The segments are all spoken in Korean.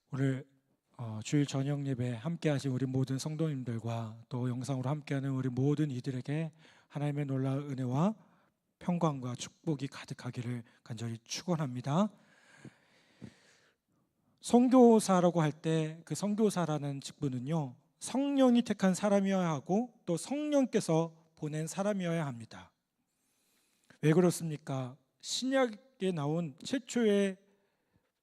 오늘 주일 저녁 예배 함께 하신 우리 모든 성도님들과 또 영상으로 함께하는 우리 모든 이들에게 하나님의 놀라운 은혜와 평강과 축복이 가득하기를 간절히 축원합니다. 선교사라고 할 때 그 선교사라는 직분은요, 성령이 택한 사람이어야 하고 또 성령께서 보낸 사람이어야 합니다. 왜 그렇습니까? 신약에 나온 최초의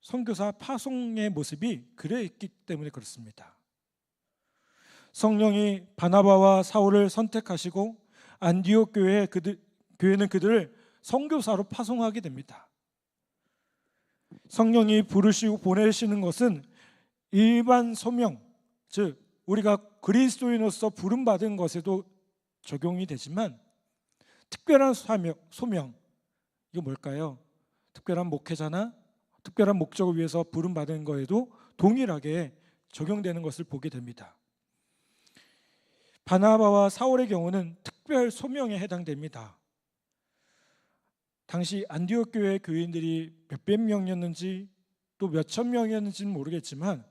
선교사 파송의 모습이 그래 있기 때문에 그렇습니다. 성령이 바나바와 사울을 선택하시고 안디옥 교회는 그들을 선교사로 파송하게 됩니다. 성령이 부르시고 보내시는 것은 일반 소명, 즉 우리가 그리스도인으로서 부름받은 것에도 적용이 되지만 특별한 소명, 이게 뭘까요? 특별한 목회자나 특별한 목적을 위해서 부름받은 거에도 동일하게 적용되는 것을 보게 됩니다. 바나바와 사울의 경우는 특별 소명에 해당됩니다. 당시 안디옥 교회 교인들이 몇백 명이었는지 또 몇천 명이었는지는 모르겠지만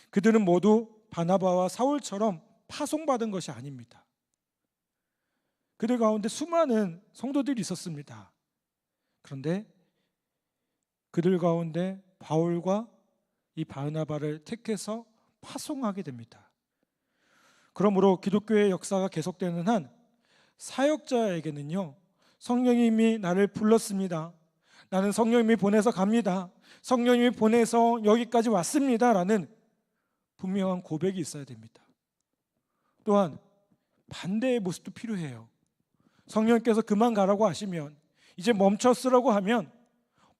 그들은 모두 바나바와 사울처럼 파송받은 것이 아닙니다. 그들 가운데 수많은 성도들이 있었습니다. 그런데 그들 가운데 바울과 이 바나바를 택해서 파송하게 됩니다. 그러므로 기독교의 역사가 계속되는 한 사역자에게는요, 성령님이 나를 불렀습니다. 나는 성령님이 보내서 갑니다. 성령님이 보내서 여기까지 왔습니다. 라는 분명한 고백이 있어야 됩니다. 또한 반대의 모습도 필요해요. 성령께서 그만 가라고 하시면, 이제 멈췄으라고 하면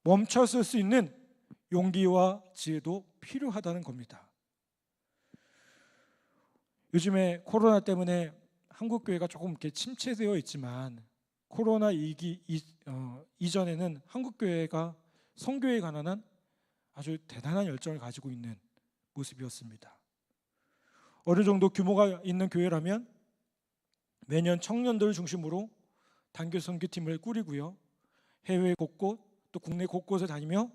멈췄을 수 있는 용기와 지혜도 필요하다는 겁니다. 요즘에 코로나 때문에 한국 교회가 조금 이렇게 침체되어 있지만 코로나 이전에는 한국 교회가 선교에 관한 한 아주 대단한 열정을 가지고 있는 모습이었습니다. 어느 정도 규모가 있는 교회라면 매년 청년들을 중심으로 단교 선교팀을 꾸리고요, 해외 곳곳 또 국내 곳곳에 다니며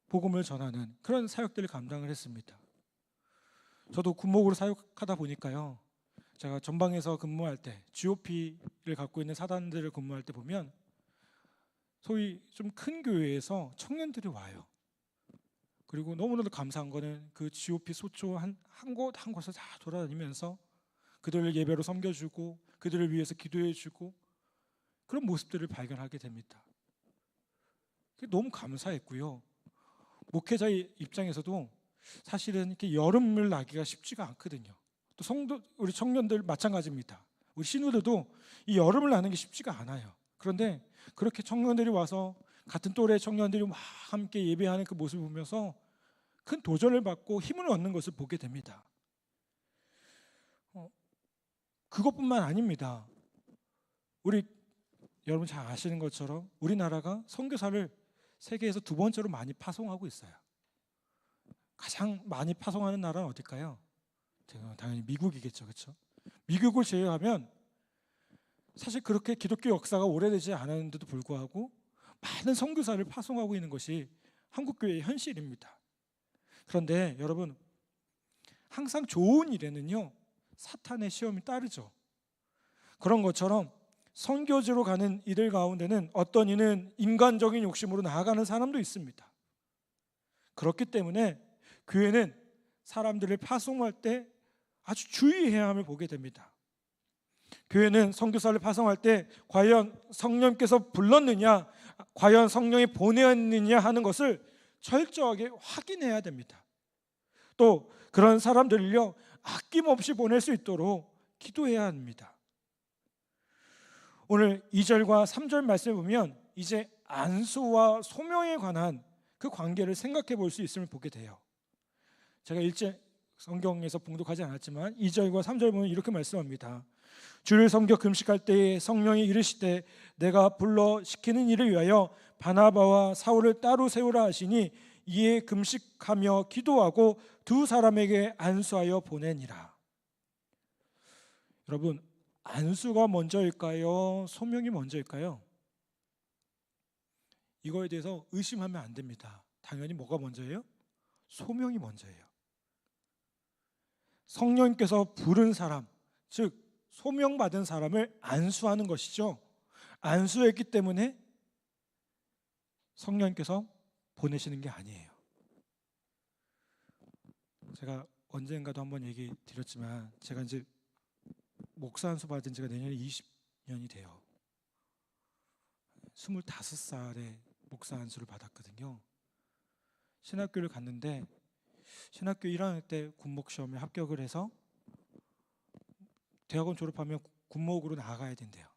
복음을 전하는 그런 사역들을 감당을 했습니다. 저도 군목으로 사역하다 보니까요, 제가 전방에서 근무할 때 GOP를 갖고 있는 사단들을 근무할 때 보면 소위 좀 큰 교회에서 청년들이 와요. 그리고 너무나도 감사한 거는 그 GOP 소초 한 곳 한 곳을 다 돌아다니면서 그들을 예배로 섬겨주고 그들을 위해서 기도해주고 그런 모습들을 발견하게 됩니다. 너무 감사했고요. 목회자의 입장에서도 사실은 이렇게 여름을 나기가 쉽지가 않거든요. 또 우리 청년들 마찬가지입니다. 우리 신우들도 이 여름을 나는 게 쉽지가 않아요. 그런데 그렇게 청년들이 와서 같은 또래 청년들이 막 함께 예배하는 그 모습을 보면서 큰 도전을 받고 힘을 얻는 것을 보게 됩니다. 그것뿐만 아닙니다. 우리 여러분 잘 아시는 것처럼 우리나라가 선교사를 세계에서 두 번째로 많이 파송하고 있어요. 가장 많이 파송하는 나라는 어딜까요? 당연히 미국이겠죠, 그렇죠? 미국을 제외하면 사실 그렇게 기독교 역사가 오래되지 않았는데도 불구하고 많은 선교사를 파송하고 있는 것이 한국교회의 현실입니다. 그런데 여러분, 항상 좋은 일에는요, 사탄의 시험이 따르죠. 그런 것처럼 선교지로 가는 이들 가운데는 어떤 이는 인간적인 욕심으로 나아가는 사람도 있습니다. 그렇기 때문에 교회는 사람들을 파송할 때 아주 주의해야 함을 보게 됩니다. 교회는 선교사를 파송할 때 과연 성령께서 불렀느냐, 과연 성령이 보내었느냐 하는 것을 철저하게 확인해야 됩니다. 또 그런 사람들을요, 아낌없이 보낼 수 있도록 기도해야 합니다. 오늘 2절과 3절 말씀을 보면 이제 안수와 소명에 관한 그 관계를 생각해 볼 수 있음을 보게 돼요. 제가 일제 성경에서 봉독하지 않았지만 2절과 3절 보면 이렇게 말씀합니다. 주를 섬겨 금식할 때에 성령이 이르시되 내가 불러 시키는 일을 위하여 바나바와 사울을 따로 세우라 하시니 이에 금식하며 기도하고 두 사람에게 안수하여 보내니라. 여러분, 안수가 먼저일까요? 소명이 먼저일까요? 이거에 대해서 의심하면 안 됩니다. 당연히 뭐가 먼저예요? 소명이 먼저예요. 성령님께서 부른 사람, 즉 소명받은 사람을 안수하는 것이죠. 안수했기 때문에 성령님께서 보내시는 게 아니에요. 제가 언젠가도 한번 얘기 드렸지만 제가 이제 목사 안수 받은 지가 내년에 20년이 돼요. 25살에 목사 안수를 받았거든요. 신학교를 갔는데 신학교 1학년 때 군목 시험에 합격을 해서 대학원 졸업하면 군목으로 나가야 된대요.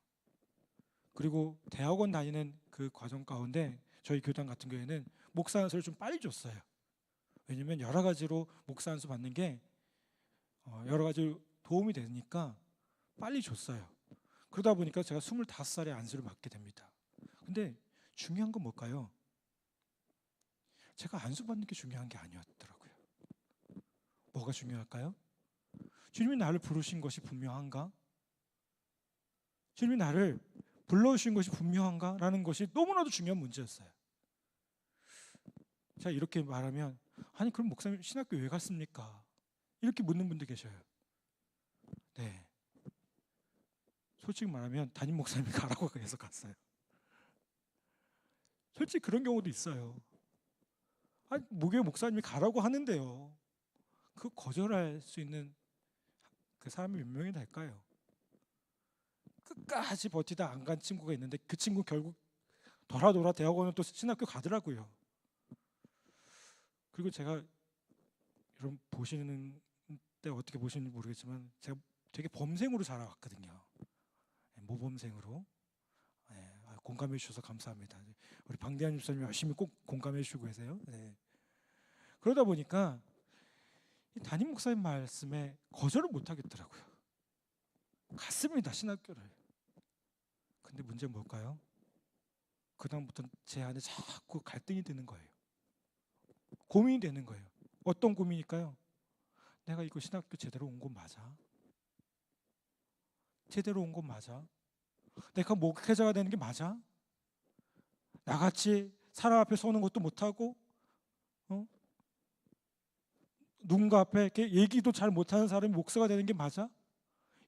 그리고 대학원 다니는 그 과정 가운데 저희 교단 같은 경우에는 목사 안수를 좀 빨리 줬어요. 왜냐면 여러 가지로 목사 안수 받는 게 여러 가지로 도움이 되니까 빨리 줬어요. 그러다 보니까 제가 25살에 안수를 받게 됩니다. 근데 중요한 건 뭘까요? 제가 안수 받는 게 중요한 게 아니었더라고요. 뭐가 중요할까요? 주님이 나를 부르신 것이 분명한가? 주님이 나를 불러주신 것이 분명한가? 라는 것이 너무나도 중요한 문제였어요. 자, 이렇게 말하면 아니 그럼 목사님 신학교 왜 갔습니까? 이렇게 묻는 분들 계셔요. 네, 솔직히 말하면 담임 목사님이 가라고 해서 갔어요. 솔직히 그런 경우도 있어요. 아니 목회 목사님이 가라고 하는데요, 그 거절할 수 있는 그 사람이 몇 명이 될까요? 끝까지 버티다 안 간 친구가 있는데 그 친구 결국 돌아 대학원은 또 신학교 가더라고요. 그리고 제가 여러분 보시는 때 어떻게 보시는지 모르겠지만 제가 되게 범생으로 자라왔거든요. 모범생으로. 네, 공감해 주셔서 감사합니다. 우리 방대한 집사님 열심히 꼭 공감해 주시고 계세요. 네. 그러다 보니까 이 담임 목사님 말씀에 거절을 못 하겠더라고요. 갔습니다, 신학교를. 근데 문제는 뭘까요? 그다음부터 제 안에 자꾸 갈등이 되는 거예요. 고민이 되는 거예요. 어떤 고민일까요? 내가 이거 신학교 제대로 온 건 맞아? 제대로 온 건 맞아? 내가 목회자가 되는 게 맞아? 나같이 사람 앞에 서는 것도 못하고 누군가 앞에 이렇게 얘기도 잘 못하는 사람이 목사가 되는 게 맞아?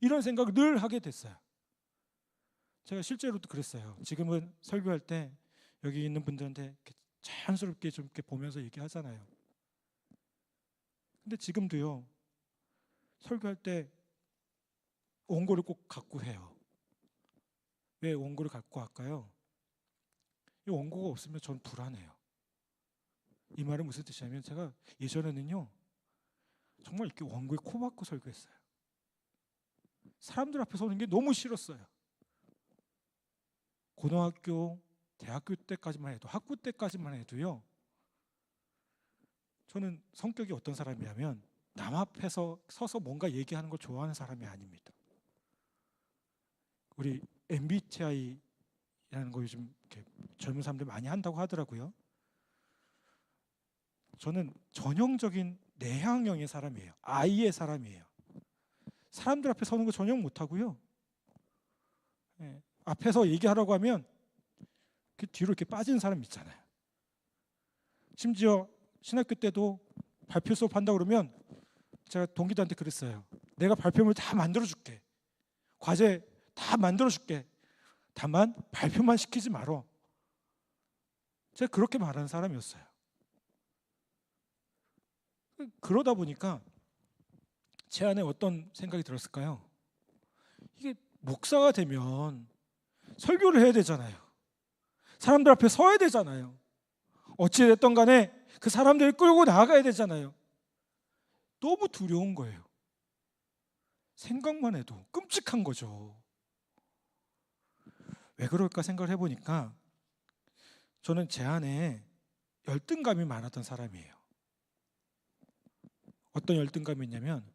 이런 생각을 늘 하게 됐어요. 제가 실제로도 그랬어요. 지금은 설교할 때 여기 있는 분들한테 이렇게 자연스럽게 좀 이렇게 보면서 얘기하잖아요. 근데 지금도요, 설교할 때 원고를 꼭 갖고 해요. 왜 원고를 갖고 할까요? 이 원고가 없으면 전 불안해요. 이 말은 무슨 뜻이냐면 제가 예전에는요 정말 이렇게 원고에 코 박고 설교했어요. 사람들 앞에 서는 게 너무 싫었어요. 고등학교, 대학교 때까지만 해도, 학부 때까지만 해도요, 저는 성격이 어떤 사람이냐면 남 앞에서 서서 뭔가 얘기하는 걸 좋아하는 사람이 아닙니다. 우리 MBTI라는 거 요즘 이렇게 젊은 사람들 많이 한다고 하더라고요. 저는 전형적인 내향형의 사람이에요. I의 사람이에요. 사람들 앞에 서는 거 전혀 못하고요. 네, 앞에서 얘기하라고 하면 뒤로 이렇게 빠지는 사람 있잖아요. 심지어 신학교 때도 발표 수업 한다고 그러면 제가 동기들한테 그랬어요. 내가 발표물 다 만들어줄게. 과제 다 만들어줄게. 다만 발표만 시키지 말어. 제가 그렇게 말하는 사람이었어요. 그러다 보니까 제 안에 어떤 생각이 들었을까요? 이게 목사가 되면 설교를 해야 되잖아요. 사람들 앞에 서야 되잖아요. 어찌됐든 간에 그 사람들을 끌고 나가야 되잖아요. 너무 두려운 거예요. 생각만 해도 끔찍한 거죠. 왜 그럴까 생각을 해보니까 저는 제 안에 열등감이 많았던 사람이에요. 어떤 열등감이 있냐면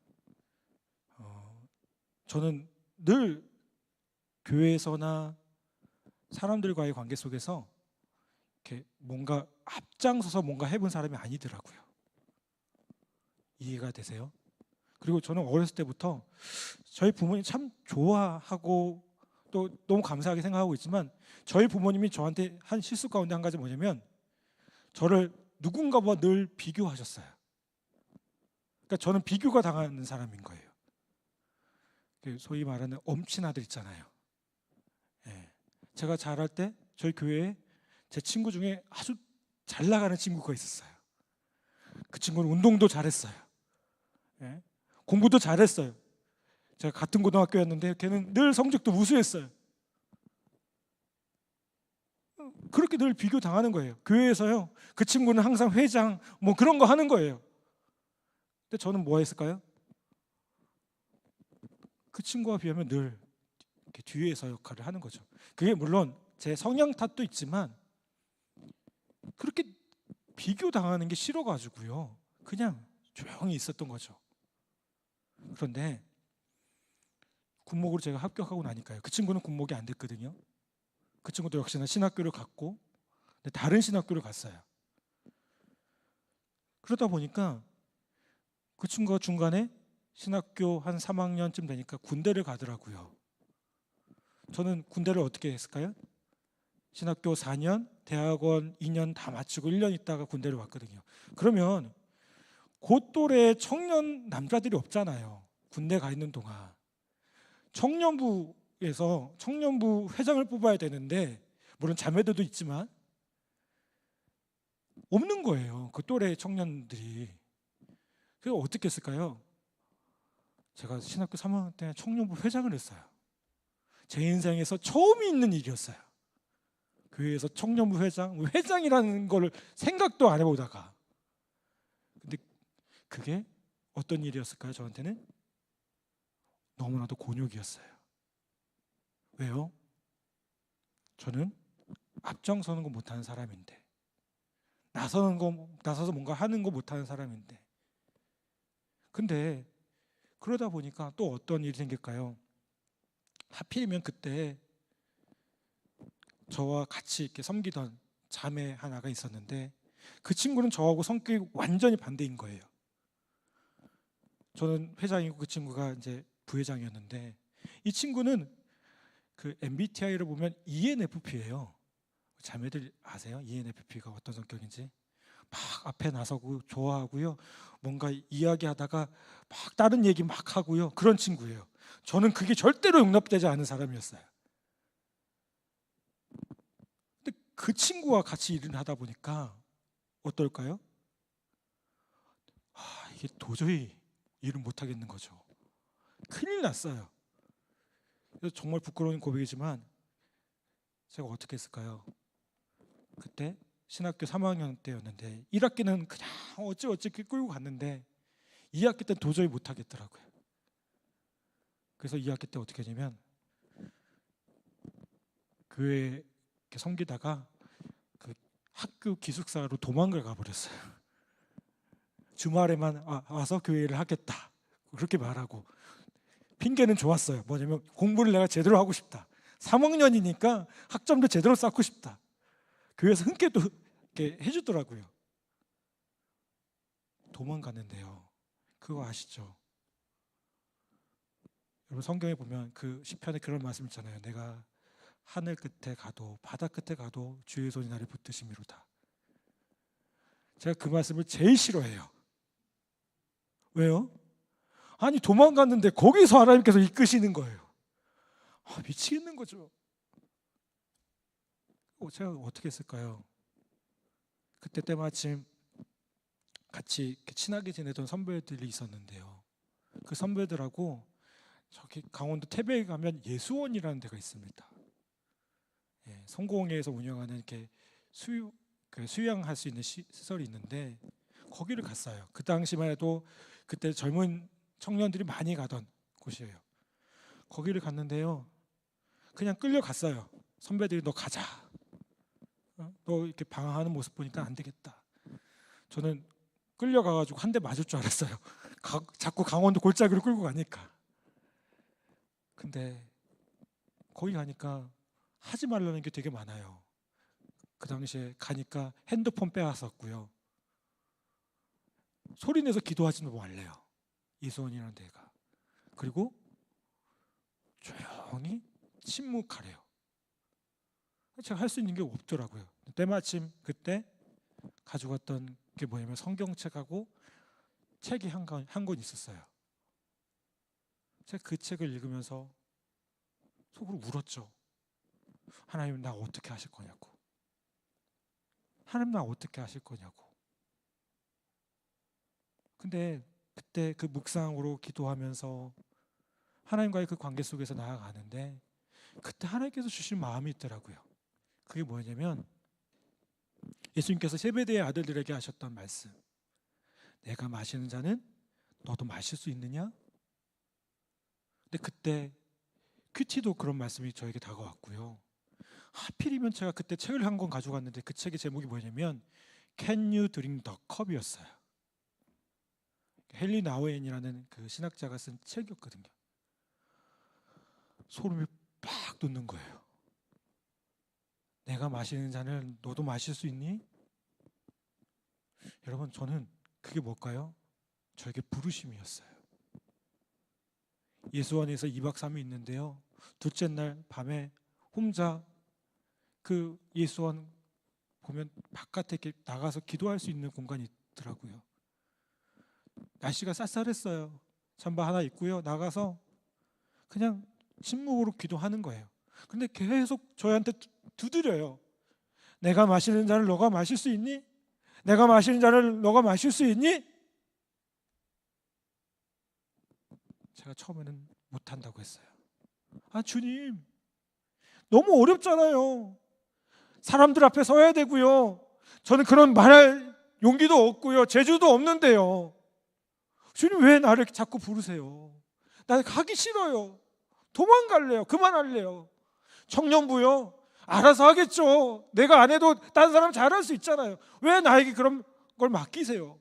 저는 늘 교회에서나 사람들과의 관계 속에서 이렇게 뭔가 앞장서서 뭔가 해본 사람이 아니더라고요. 이해가 되세요? 그리고 저는 어렸을 때부터 저희 부모님 참 좋아하고 또 너무 감사하게 생각하고 있지만 저희 부모님이 저한테 한 실수 가운데 한 가지 뭐냐면 저를 누군가와 늘 비교하셨어요. 그러니까 저는 비교가 당하는 사람인 거예요. 소위 말하는 엄친 아들 있잖아요. 예. 제가 자랄 때 저희 교회에 제 친구 중에 아주 잘 나가는 친구가 있었어요. 그 친구는 운동도 잘했어요. 예. 공부도 잘했어요. 제가 같은 고등학교였는데 걔는 늘 성적도 우수했어요. 그렇게 늘 비교 당하는 거예요. 교회에서요. 그 친구는 항상 회장 뭐 그런 거 하는 거예요. 근데 저는 뭐 했을까요? 그 친구와 비하면 늘 이렇게 뒤에서 역할을 하는 거죠. 그게 물론 제 성향 탓도 있지만 그렇게 비교 당하는 게 싫어가지고요. 그냥 조용히 있었던 거죠. 그런데 군목으로 제가 합격하고 나니까요. 그 친구는 군목이 안 됐거든요. 그 친구도 역시나 신학교를 갔고 다른 신학교를 갔어요. 그러다 보니까 그 친구가 중간에 신학교 한 3학년쯤 되니까 군대를 가더라고요. 저는 군대를 어떻게 했을까요? 신학교 4년, 대학원 2년 다 마치고 1년 있다가 군대를 왔거든요. 그러면 그 또래 청년 남자들이 없잖아요. 군대 가 있는 동안. 청년부에서 청년부 회장을 뽑아야 되는데 물론 자매들도 있지만 없는 거예요. 그 또래 청년들이. 그래서 어떻게 했을까요? 제가 신학교 3학년 때 청년부 회장을 했어요. 제 인생에서 처음 있는 일이었어요. 교회에서 청년부 회장이라는 걸 생각도 안 해보다가. 근데 그게 어떤 일이었을까요? 저한테는 너무나도 곤욕이었어요. 왜요? 저는 앞장서는 거 못하는 사람인데, 나서서 뭔가 하는 거 못하는 사람인데. 근데 그러다 보니까 또 어떤 일이 생길까요? 하필이면 그때 저와 같이 이렇게 섬기던 자매 하나가 있었는데 그 친구는 저하고 성격이 완전히 반대인 거예요. 저는 회장이고 그 친구가 이제 부회장이었는데 이 친구는 그 MBTI를 보면 ENFP예요. 자매들 아세요? ENFP가 어떤 성격인지? 막 앞에 나서고 좋아하고요. 뭔가 이야기하다가 막 다른 얘기 막 하고요. 그런 친구예요. 저는 그게 절대로 용납되지 않은 사람이었어요. 근데 그 친구와 같이 일을 하다 보니까 어떨까요? 이게 도저히 일을 못 하겠는 거죠. 큰일 났어요. 그래서 정말 부끄러운 고백이지만 제가 어떻게 했을까요? 그때 신학교 3학년 때였는데 1학기는 그냥 어찌 끌고 갔는데 2학기 때는 도저히 못 하겠더라고요. 그래서 2학기 때 어떻게 했냐면 교회 섬기다가 그 학교 기숙사로 도망을 가버렸어요. 주말에만 와서 교회를 하겠다 그렇게 말하고 핑계는 좋았어요. 뭐냐면 공부를 내가 제대로 하고 싶다. 3학년이니까 학점도 제대로 쌓고 싶다. 교회에서 흔쾌도 이렇게 해주더라고요. 도망갔는데요. 그거 아시죠? 여러분 성경에 보면 그 시편에 그런 말씀 있잖아요. 내가 하늘 끝에 가도 바다 끝에 가도 주의 손이 나를 붙드심이로다. 제가 그 말씀을 제일 싫어해요. 왜요? 아니 도망갔는데 거기서 하나님께서 이끄시는 거예요. 미치겠는 거죠. 제가 어떻게 했을까요? 그때 때마침 같이 친하게 지내던 선배들이 있었는데요. 그 선배들하고 저기 강원도 태백에 가면 예수원이라는 데가 있습니다. 성공회에서 운영하는 이렇게 수양할 수 있는 시설이 있는데 거기를 갔어요. 그 당시만 해도 그때 젊은 청년들이 많이 가던 곳이에요. 거기를 갔는데요. 그냥 끌려갔어요. 선배들이 너 가자. 너 이렇게 방황하는 모습 보니까 안 되겠다. 저는 끌려가가지고 한 대 맞을 줄 알았어요. 자꾸 강원도 골짜기로 끌고 가니까. 근데 거기 가니까 하지 말라는 게 되게 많아요. 그 당시에 가니까 핸드폰 빼앗았고요. 소리 내서 기도하지는 말래요. 이수원이라는 데가. 그리고 조용히 침묵하래요. 제가 할 수 있는 게 없더라고요. 때마침 그때 가져갔던 게 뭐냐면 성경책하고 책이 한 권 있었어요. 제가 그 책을 읽으면서 속으로 울었죠. 하나님, 나 어떻게 하실 거냐고. 하나님, 나 어떻게 하실 거냐고. 근데 그때 그 묵상으로 기도하면서 하나님과의 그 관계 속에서 나아가는데 그때 하나님께서 주신 마음이 있더라고요. 그게 뭐냐면 예수님께서 세베대의 아들들에게 하셨던 말씀. 내가 마시는 잔은 너도 마실 수 있느냐? 근데 그때 큐티도 그런 말씀이 저에게 다가왔고요. 하필이면 제가 그때 책을 한 권 가져갔는데 그 책의 제목이 뭐냐면 Can You Drink the Cup이었어요. 헨리 나우엔이라는 그 신학자가 쓴 책이었거든요. 소름이 팍 돋는 거예요. 내가 마시는 잔을 너도 마실 수 있니? 여러분, 저는 그게 뭘까요? 저에게 부르심이었어요. 예수원에서 2박 3일 있는데요. 둘째 날 밤에 혼자 그 예수원 보면 바깥에 이렇게 나가서 기도할 수 있는 공간이 있더라고요. 날씨가 쌀쌀했어요. 잠바 하나 입고요. 나가서 그냥 침묵으로 기도하는 거예요. 근데 계속 저희한테 두드려요. 내가 마시는 잔을 너가 마실 수 있니? 내가 마시는 잔을 너가 마실 수 있니? 제가 처음에는 못한다고 했어요. 아, 주님, 너무 어렵잖아요. 사람들 앞에 서야 되고요. 저는 그런 말할 용기도 없고요. 재주도 없는데요. 주님, 왜 나를 자꾸 부르세요? 나 가기 싫어요. 도망갈래요. 그만할래요. 청년부요. 알아서 하겠죠. 내가 안 해도 다른 사람 잘할 수 있잖아요. 왜 나에게 그런 걸 맡기세요?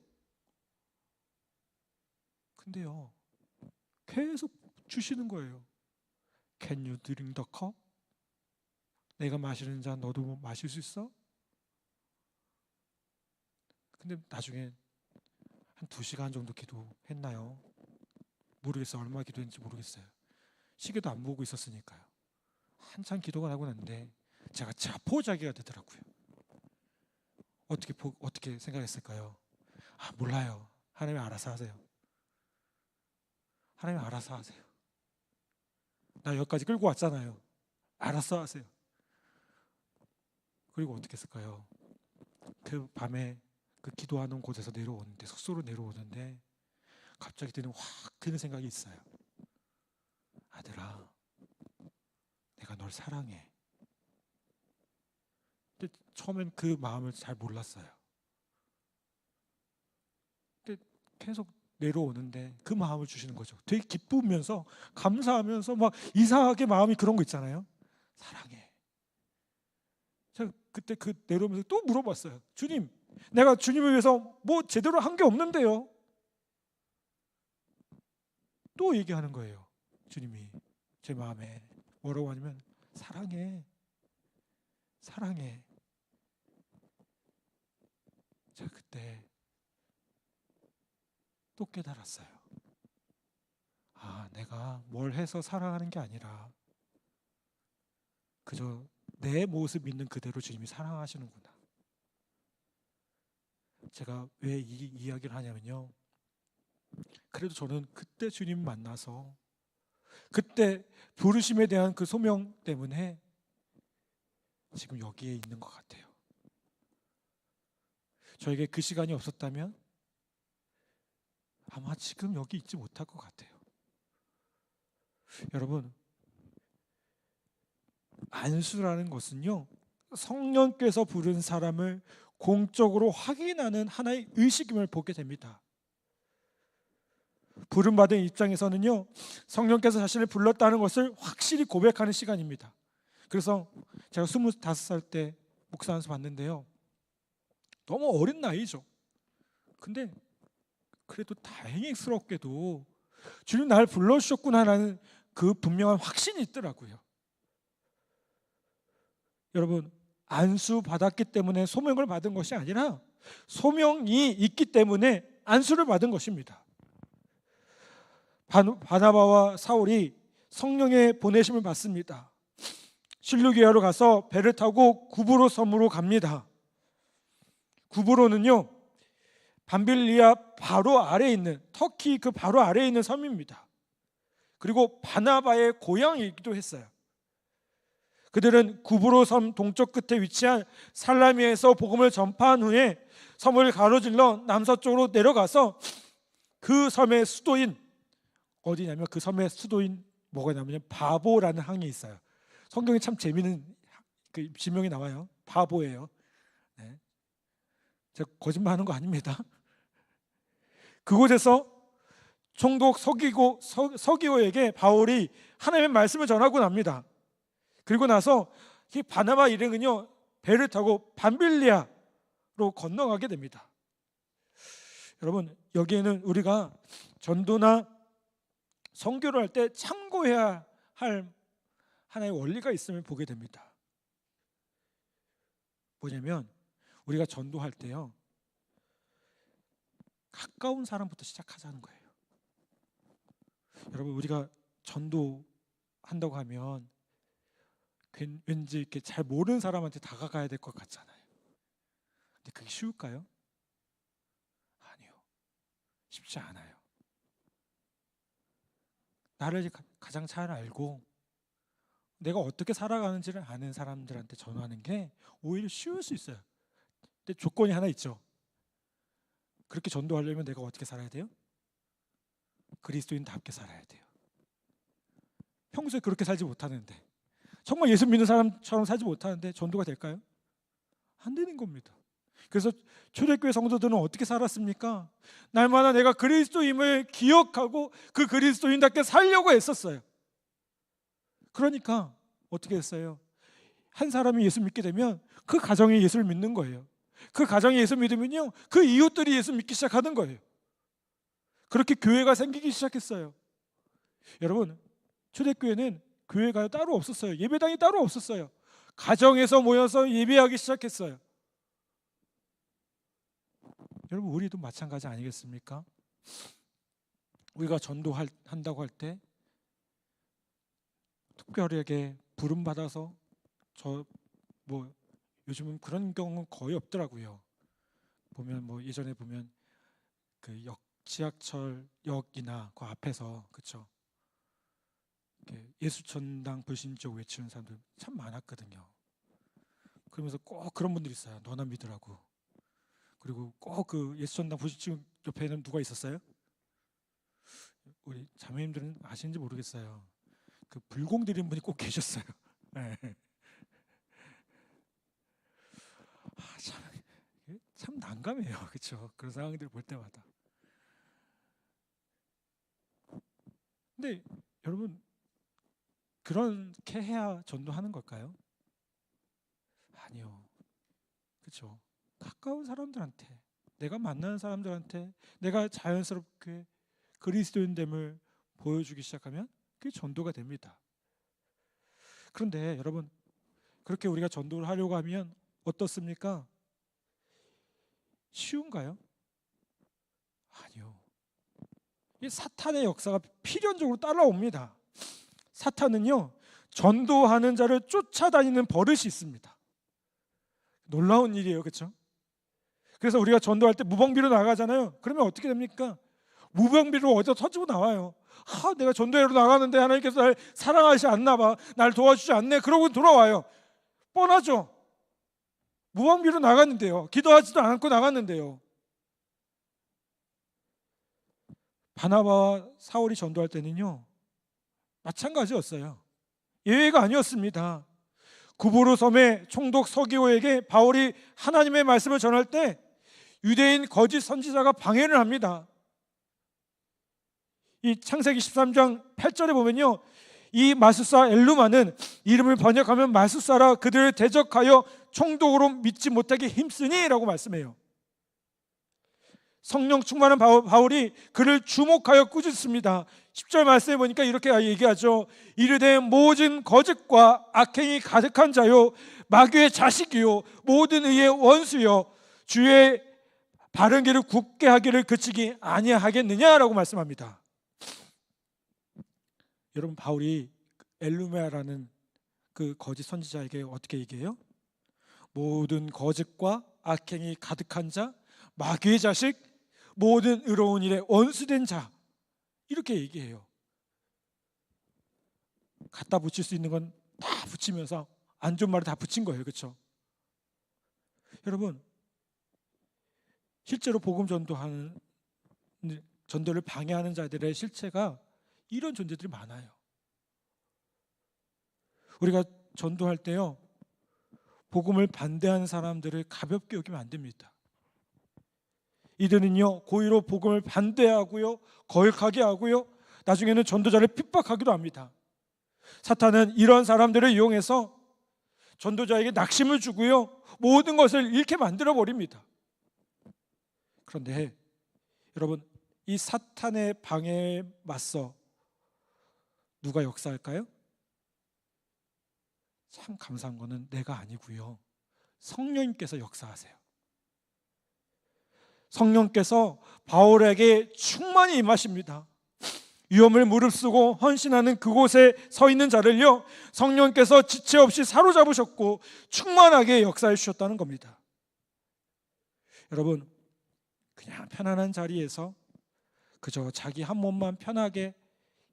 근데요, 계속 주시는 거예요. Can you drink the cup? 내가 마시는 잔 너도 마실 수 있어? 근데 나중에 한 2시간 정도 기도했나요? 모르겠어요. 얼마 기도했는지 모르겠어요. 시계도 안 보고 있었으니까요. 한참 기도가 나고 났는데 제가 자포자기가 되더라고요. 어떻게 생각했을까요? 아, 몰라요. 하나님 알아서 하세요. 하나님 알아서 하세요. 나 여기까지 끌고 왔잖아요. 알아서 하세요. 그리고 어떻게 했을까요? 그 밤에 그 기도하는 곳에서 내려오는데, 숙소로 내려오는데 갑자기 확 드는 생각이 있어요. 아들아, 내가 널 사랑해. 근데 처음엔 그 마음을 잘 몰랐어요. 근데 계속 내려오는데 그 마음을 주시는 거죠. 되게 기쁘면서 감사하면서 막 이상하게 마음이 그런 거 있잖아요. 사랑해. 제가 그때 그 내려오면서 또 물어봤어요. 주님, 내가 주님을 위해서 뭐 제대로 한 게 없는데요. 또 얘기하는 거예요. 주님이 제 마음에 뭐라고 하냐면 사랑해. 사랑해. 제가 그때 또 깨달았어요. 아, 내가 뭘 해서 사랑하는 게 아니라 그저 내 모습 있는 그대로 주님이 사랑하시는구나. 제가 왜 이 이야기를 하냐면요. 그래도 저는 그때 주님 만나서 그때 부르심에 대한 그 소명 때문에 지금 여기에 있는 것 같아요. 저에게 그 시간이 없었다면 아마 지금 여기 있지 못할 것 같아요. 여러분, 안수라는 것은요, 성령께서 부른 사람을 공적으로 확인하는 하나의 의식임을 보게 됩니다. 부름받은 입장에서는요, 성령께서 자신을 불렀다는 것을 확실히 고백하는 시간입니다. 그래서 제가 25살 때 목사 안수 받는데요, 너무 어린 나이죠. 근데 그래도 다행스럽게도 주님 나를 불러주셨구나라는 그 분명한 확신이 있더라고요. 여러분, 안수 받았기 때문에 소명을 받은 것이 아니라 소명이 있기 때문에 안수를 받은 것입니다. 바나바와 사울이 성령의 보내심을 받습니다. 실루기아로 가서 배를 타고 구브로 섬으로 갑니다. 구브로는요, 밤빌리아 바로 아래에 있는, 터키 그 바로 아래에 있는 섬입니다. 그리고 바나바의 고향이기도 했어요. 그들은 구브로 섬 동쪽 끝에 위치한 살라미에서 복음을 전파한 후에 섬을 가로질러 남서쪽으로 내려가서 그 섬의 수도인, 어디냐면 그 섬의 수도인 뭐가 나오냐면 바보라는 항이 있어요. 성경에 참 재미있는 그 지명이 나와요. 바보예요. 네. 제가 거짓말하는 거 아닙니다. 그곳에서 총독 서기오에게 바울이 하나님의 말씀을 전하고 납니다. 그리고 나서 이 바나바 일행은요, 배를 타고 밤빌리아로 건너가게 됩니다. 여러분, 여기에는 우리가 전도나 선교를 할 때 참고해야 할 하나의 원리가 있음을 보게 됩니다. 뭐냐면 우리가 전도할 때요, 가까운 사람부터 시작하자는 거예요. 여러분, 우리가 전도한다고 하면 왠지 이렇게 잘 모르는 사람한테 다가가야 될 것 같잖아요. 근데 그게 쉬울까요? 아니요, 쉽지 않아요. 나를 가장 잘 알고 내가 어떻게 살아가는지를 아는 사람들한테 전화하는 게 오히려 쉬울 수 있어요. 근데 조건이 하나 있죠. 그렇게 전도하려면 내가 어떻게 살아야 돼요? 그리스도인답게 살아야 돼요. 평소에 그렇게 살지 못하는데, 정말 예수 믿는 사람처럼 살지 못하는데 전도가 될까요? 안 되는 겁니다. 그래서 초대교회 성도들은 어떻게 살았습니까? 날마다 내가 그리스도임을 기억하고 그 그리스도인답게 살려고 했었어요. 그러니까 어떻게 했어요? 한 사람이 예수 믿게 되면 그 가정이 예수를 믿는 거예요. 그 가정이 예수 믿으면요, 그 이웃들이 예수 믿기 시작하는 거예요. 그렇게 교회가 생기기 시작했어요. 여러분, 초대교회는 교회가 따로 없었어요. 예배당이 따로 없었어요. 가정에서 모여서 예배하기 시작했어요. 여러분, 우리도 마찬가지 아니겠습니까? 우리가 전도한다고 할 때 특별하게 부름 받아서 요즘은 그런 경우는 거의 없더라고요. 보면 예전에 보면 그 지하철역이나 그 앞에서, 그렇죠, 예수천당 불신족 외치는 사람들 참 많았거든요. 그러면서 꼭 그런 분들이 있어요. 너나 믿으라고. 그리고 꼭 그 예수천당 불신족 옆에는 누가 있었어요? 우리 자매님들은 아시는지 모르겠어요. 그 불공 드린 분이 꼭 계셨어요. 네. 참 난감해요. 그렇죠? 그런 상황들 볼 때마다. 근데 여러분, 그렇게 해야 전도하는 걸까요? 아니요. 그렇죠? 가까운 사람들한테, 내가 만나는 사람들한테 내가 자연스럽게 그리스도인됨을 보여주기 시작하면 그게 전도가 됩니다. 그런데 여러분, 그렇게 우리가 전도를 하려고 하면 어떻습니까? 쉬운가요? 아니요. 이 사탄의 역사가 필연적으로 따라옵니다. 사탄은요, 전도하는 자를 쫓아다니는 버릇이 있습니다. 놀라운 일이에요, 그렇죠? 그래서 우리가 전도할 때 무방비로 나가잖아요. 그러면 어떻게 됩니까? 무방비로 어디서 터지고 나와요. 내가 전도회로 나가는데 하나님께서 날 사랑하지 않나 봐, 날 도와주지 않네, 그러고 돌아와요. 뻔하죠. 무방비로 나갔는데요, 기도하지도 않고 나갔는데요. 바나바와 사울이 전도할 때는요, 마찬가지였어요. 예외가 아니었습니다. 구브로 섬의 총독 서기오에게 바울이 하나님의 말씀을 전할 때 유대인 거짓 선지자가 방해를 합니다. 이 창세기 13장 8절에 보면요, 이 마술사 엘루마는 이름을 번역하면 마술사라 그들을 대적하여 총독으로 믿지 못하게 힘쓰니 라고 말씀해요. 성령 충만한 바울이 그를 주목하여 꾸짖습니다. 10절 말씀해 보니까 이렇게 얘기하죠. 이르되 모든 거짓과 악행이 가득한 자요, 마귀의 자식이요, 모든 의의 원수요, 주의 바른 길을 굳게 하기를 그치기 아니하겠느냐라고 말씀합니다. 여러분, 바울이 엘루메라는 그 거짓 선지자에게 어떻게 얘기해요? 모든 거짓과 악행이 가득한 자, 마귀의 자식, 모든 의로운 일에 원수된 자, 이렇게 얘기해요. 갖다 붙일 수 있는 건 다 붙이면서 안 좋은 말을 다 붙인 거예요. 그렇죠? 여러분, 실제로 복음 전도를 방해하는 자들의 실체가 이런 존재들이 많아요. 우리가 전도할 때요, 복음을 반대하는 사람들을 가볍게 여기면 안 됩니다. 이들은요, 고의로 복음을 반대하고요, 거역하게 하고요, 나중에는 전도자를 핍박하기도 합니다. 사탄은 이런 사람들을 이용해서 전도자에게 낙심을 주고요, 모든 것을 잃게 만들어 버립니다. 그런데 여러분, 이 사탄의 방해에 맞서 누가 역사할까요? 참 감사한 거는 내가 아니고요, 성령님께서 역사하세요. 성령께서 바울에게 충만히 임하십니다. 위험을 무릅쓰고 헌신하는 그곳에 서 있는 자를요, 성령께서 지체 없이 사로잡으셨고 충만하게 역사해 주셨다는 겁니다. 여러분, 그냥 편안한 자리에서 그저 자기 한 몸만 편하게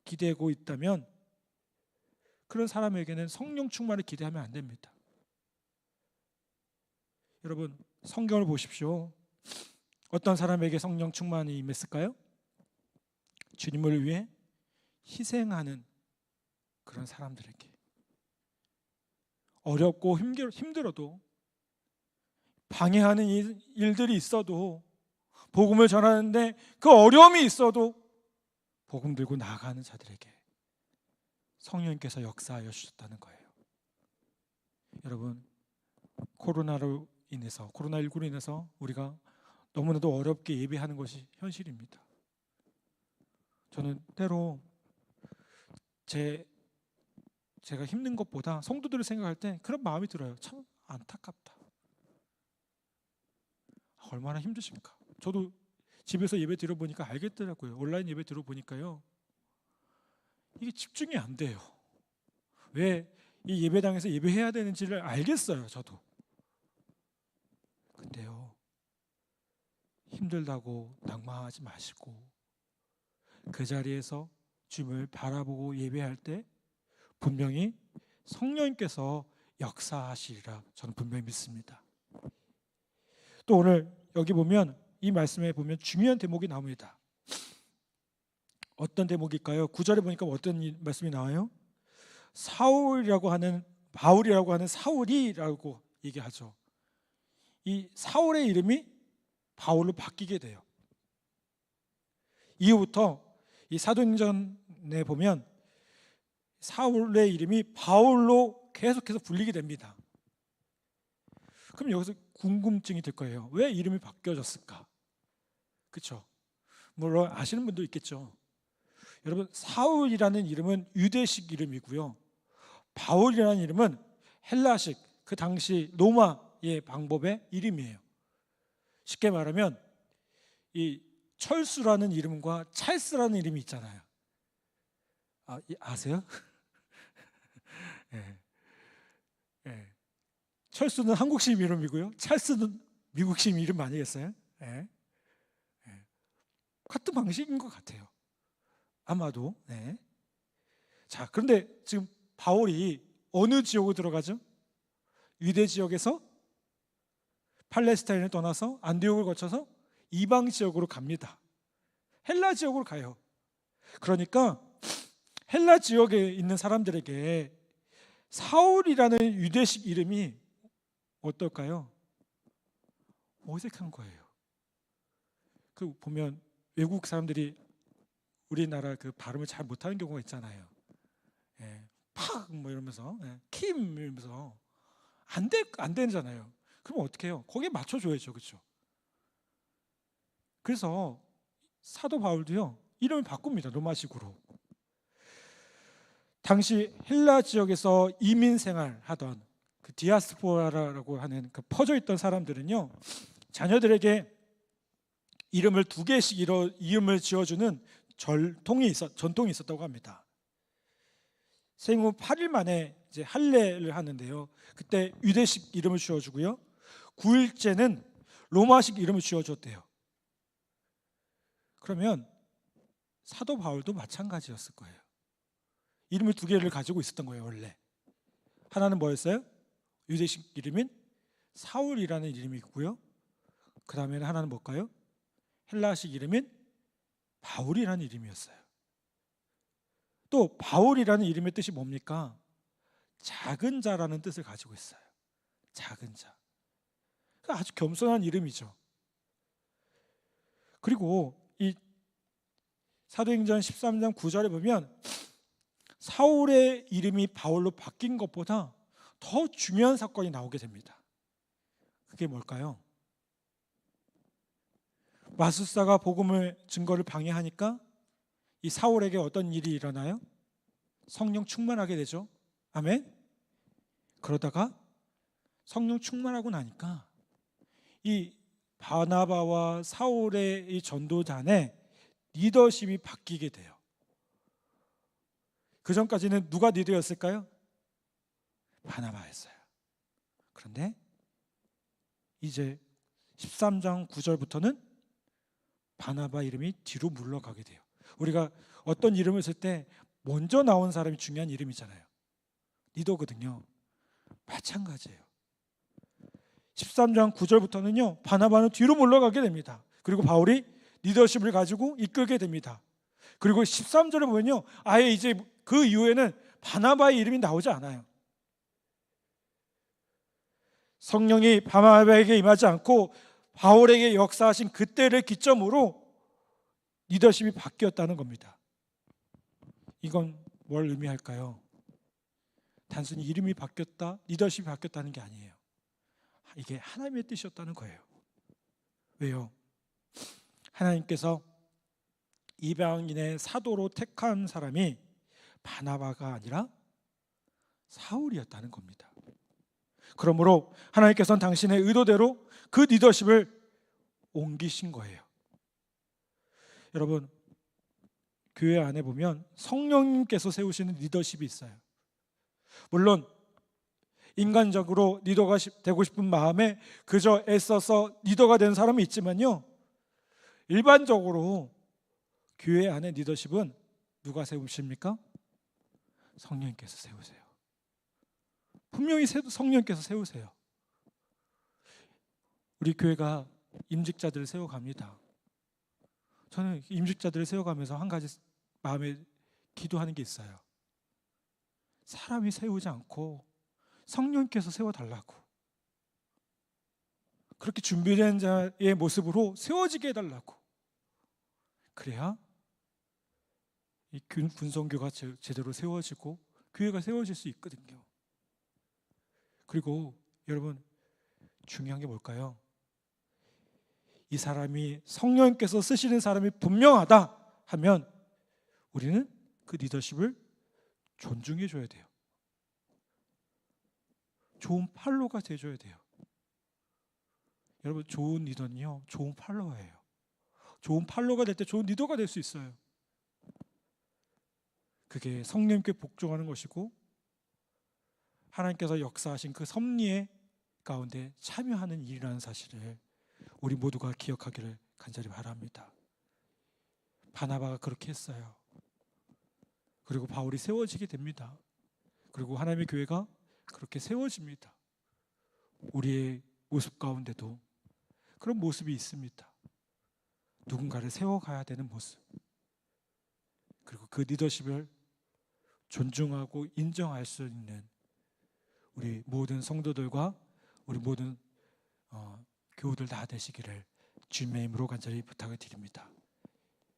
기대고 있다면 그런 사람에게는 성령 충만을 기대하면 안 됩니다. 여러분, 성경을 보십시오. 어떤 사람에게 성령 충만이 임했을까요? 주님을 위해 희생하는 그런 사람들에게. 어렵고 힘들어도, 방해하는 일들이 있어도, 복음을 전하는데 그 어려움이 있어도 복음 들고 나아가는 자들에게 성령님께서 역사하여 주셨다는 거예요. 여러분, 코로나19로 인해서 우리가 너무나도 어렵게 예배하는 것이 현실입니다. 저는 때로 제가 힘든 것보다 성도들을 생각할 때 그런 마음이 들어요. 참 안타깝다. 얼마나 힘드십니까? 저도 집에서 예배 들어보니까 알겠더라고요. 온라인 예배 들어보니까요, 이게 집중이 안 돼요. 왜 이 예배당에서 예배해야 되는지를 알겠어요. 저도. 근데요, 힘들다고 낙망하지 마시고 그 자리에서 주님을 바라보고 예배할 때 분명히 성령님께서 역사하시리라 저는 분명히 믿습니다. 또 오늘 여기 보면, 이 말씀에 보면 중요한 대목이 나옵니다. 어떤 대목일까요? 9절에 보니까 어떤 말씀이 나와요? 바울이라고 하는 사울이라고 얘기하죠. 이 사울의 이름이 바울로 바뀌게 돼요. 이후부터 이 사도행전에 보면 사울의 이름이 바울로 계속해서 불리게 됩니다. 그럼 여기서 궁금증이 들 거예요. 왜 이름이 바뀌어졌을까? 그렇죠? 물론 아시는 분도 있겠죠. 여러분, 사울이라는 이름은 유대식 이름이고요, 바울이라는 이름은 헬라식, 그 당시 로마의 방법의 이름이에요. 쉽게 말하면 이 철수라는 이름과 찰스라는 이름이 있잖아요. 아세요? 네. 네. 철수는 한국식 이름이고요, 찰스는 미국식 이름 아니겠어요? 네. 네. 같은 방식인 것 같아요. 아마도. 네. 자, 그런데 지금 바울이 어느 지역으로 들어가죠? 유대 지역에서 팔레스타인을 떠나서 안디옥을 거쳐서 이방 지역으로 갑니다. 헬라 지역으로 가요. 그러니까 헬라 지역에 있는 사람들에게 사울이라는 유대식 이름이 어떨까요? 어색한 거예요. 그 보면 외국 사람들이 우리나라 그 발음을 잘 못하는 경우가 있잖아요. 예, 팍 뭐 이러면서, 킴 이러면서 안 되잖아요. 그럼 어떻게 해요? 거기에 맞춰줘야죠, 그렇죠? 그래서 사도 바울도요, 이름을 바꿉니다. 로마식으로. 당시 헬라 지역에서 이민 생활하던 그 디아스포라라고 하는 그 퍼져 있던 사람들은요, 자녀들에게 이름을 2개씩 이름을 지어주는 전통이 있었다고 합니다. 생후 8일 만에 이제 할례를 하는데요, 그때 유대식 이름을 지어주고요, 9일째는 로마식 이름을 지어줬대요. 그러면 사도 바울도 마찬가지였을 거예요. 이름을 두 개를 가지고 있었던 거예요. 원래 하나는 뭐였어요? 유대식 이름인 사울이라는 이름이 있고요. 그 다음에는 하나는 뭘까요? 헬라식 이름인 바울이라는 이름이었어요. 또 바울이라는 이름의 뜻이 뭡니까? 작은 자라는 뜻을 가지고 있어요. 작은 자. 아주 겸손한 이름이죠. 그리고 이 사도행전 13장 9절에 보면 사울의 이름이 바울로 바뀐 것보다 더 중요한 사건이 나오게 됩니다. 그게 뭘까요? 마술사가 복음을 증거를 방해하니까 이 사울에게 어떤 일이 일어나요? 성령 충만하게 되죠. 아멘. 그러다가 성령 충만하고 나니까 이 바나바와 사울의 이 전도단의 리더십이 바뀌게 돼요. 그 전까지는 누가 리더였을까요? 바나바였어요. 그런데 이제 13장 9절부터는 바나바 이름이 뒤로 물러가게 돼요. 우리가 어떤 이름을 쓸 때 먼저 나온 사람이 중요한 이름이잖아요. 리더거든요. 마찬가지예요. 13장 9절부터는요, 바나바는 뒤로 물러가게 됩니다. 그리고 바울이 리더십을 가지고 이끌게 됩니다. 그리고 13절에 보면요, 아예 이제 그 이후에는 바나바의 이름이 나오지 않아요. 성령이 바나바에게 임하지 않고 바울에게 역사하신 그때를 기점으로 리더십이 바뀌었다는 겁니다. 이건 뭘 의미할까요? 단순히 이름이 바뀌었다, 리더십이 바뀌었다는 게 아니에요. 이게 하나님의 뜻이었다는 거예요. 왜요? 하나님께서 이방인의 사도로 택한 사람이 바나바가 아니라 사울이었다는 겁니다. 그러므로 하나님께서는 당신의 의도대로 그 리더십을 옮기신 거예요. 여러분, 교회 안에 보면 성령님께서 세우시는 리더십이 있어요. 물론 인간적으로 리더가 되고 싶은 마음에 그저 애써서 리더가 된 사람이 있지만요, 일반적으로 교회 안에 리더십은 누가 세우십니까? 성령님께서 세우세요. 분명히 성령님께서 세우세요. 우리 교회가 임직자들을 세워갑니다. 저는 임직자들을 세워가면서 한 가지 마음에 기도하는 게 있어요. 사람이 세우지 않고 성령께서 세워달라고. 그렇게 준비된 자의 모습으로 세워지게 해달라고. 그래야 이 군성교가 제대로 세워지고 교회가 세워질 수 있거든요. 그리고 여러분, 중요한 게 뭘까요? 이 사람이 성령께서 쓰시는 사람이 분명하다 하면 우리는 그 리더십을 존중해 줘야 돼요. 좋은 팔로가 돼줘야 돼요. 여러분, 좋은 리더는요, 좋은 팔로워예요. 좋은 팔로가 될 때 좋은 리더가 될 수 있어요. 그게 성령께 복종하는 것이고 하나님께서 역사하신 그 섭리의 가운데 참여하는 일이라는 사실을 우리 모두가 기억하기를 간절히 바랍니다. 바나바가 그렇게 했어요. 그리고 바울이 세워지게 됩니다. 그리고 하나님의 교회가 그렇게 세워집니다. 우리의 모습 가운데도 그런 모습이 있습니다. 누군가를 세워가야 되는 모습. 그리고 그 리더십을 존중하고 인정할 수 있는 우리 모든 성도들과 우리 모든 교우들 다 되시기를 주님의 이름으로 간절히 부탁을 드립니다.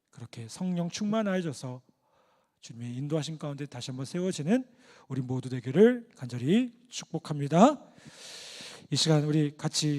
그렇게 성령 충만하여져서 주님의 인도하신 가운데 다시 한번 세워지는 우리 모두 되기를 간절히 축복합니다. 이 시간 우리 같이